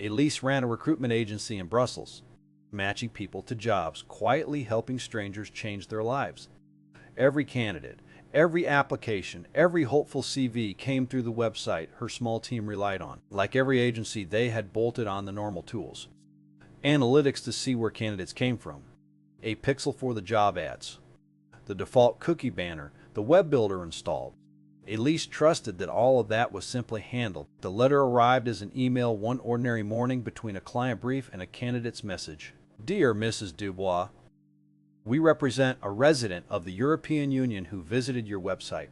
Elise ran a recruitment agency in Brussels, matching people to jobs, quietly helping strangers change their lives. Every candidate, every application, every hopeful CV came through the website her small team relied on. Like every agency, they had bolted on the normal tools. Analytics to see where candidates came from. A pixel for the job ads. The default cookie banner, the web builder installed. Elise trusted that all of that was simply handled. The letter arrived as an email one ordinary morning between a client brief and a candidate's message. Dear Mrs. Dubois, we represent a resident of the European Union who visited your website.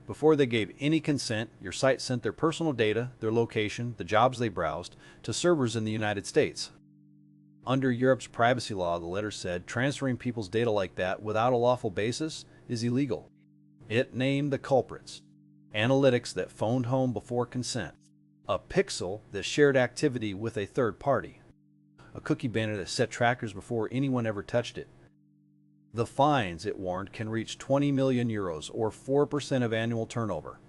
Before they gave any consent, your site sent their personal data, their location, the jobs they browsed, to servers in the United States. Under Europe's privacy law, the letter said, transferring people's data like that without a lawful basis is illegal. It named the culprits. Analytics that phoned home before consent. A pixel that shared activity with a third party. A cookie banner that set trackers before anyone ever touched it. The fines, it warned, can reach 20 million euros or 4% of annual turnover.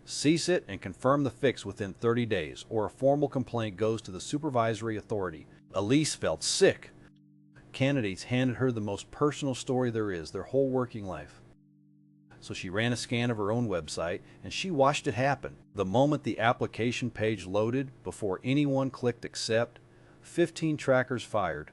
Cease it and confirm the fix within 30 days, or a formal complaint goes to the supervisory authority. Elise felt sick. Candidates handed her the most personal story there is, their whole working life. So she ran a scan of her own website, and she watched it happen. The moment the application page loaded, before anyone clicked accept, 15 trackers fired.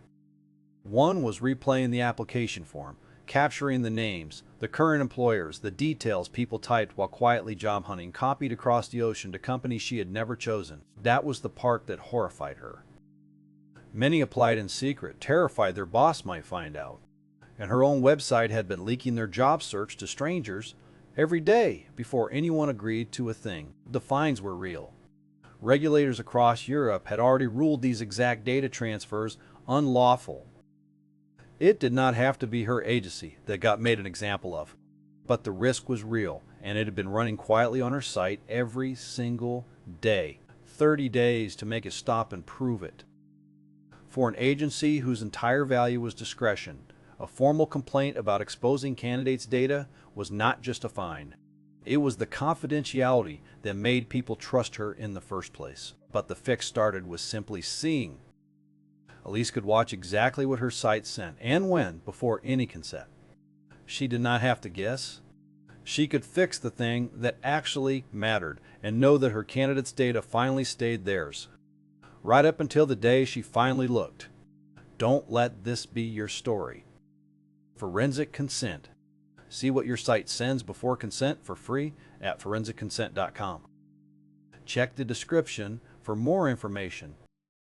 One was replaying the application form, capturing the names, the current employers, the details people typed while quietly job hunting, copied across the ocean to companies she had never chosen. That was the part that horrified her. Many applied in secret, terrified their boss might find out. And her own website had been leaking their job search to strangers every day before anyone agreed to a thing. The fines were real. Regulators across Europe had already ruled these exact data transfers unlawful. It did not have to be her agency that got made an example of, but the risk was real, and it had been running quietly on her site every single day. 30 days to make it stop and prove it. For an agency whose entire value was discretion, a formal complaint about exposing candidates' data was not just a fine. It was the confidentiality that made people trust her in the first place. But the fix started with simply seeing. Elise could watch exactly what her site sent and when before any consent. She did not have to guess. She could fix the thing that actually mattered and know that her candidates' data finally stayed theirs. Right up until the day she finally looked. Don't let this be your story. Forensic Consent. See what your site sends before consent for free at ForensicConsent.com. Check the description for more information